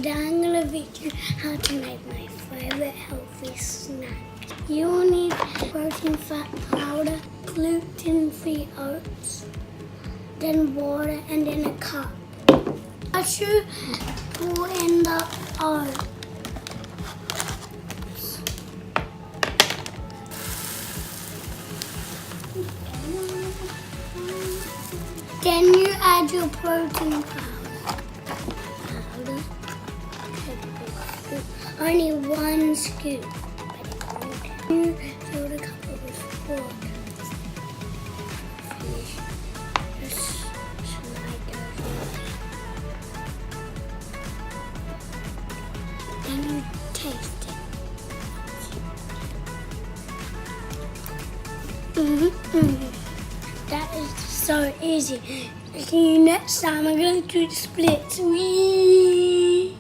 Today I'm going to teach you how to make my favourite healthy snack. You will need protein, fat powder, gluten-free oats, then water, and then a cup. I should pour in the oats. Then you add your protein powder. Only 1 scoop. You fill the cup with water. Finish. Just slide those in. Then you taste it. That is so easy. See you next time. I'm going to do the splits. Whee!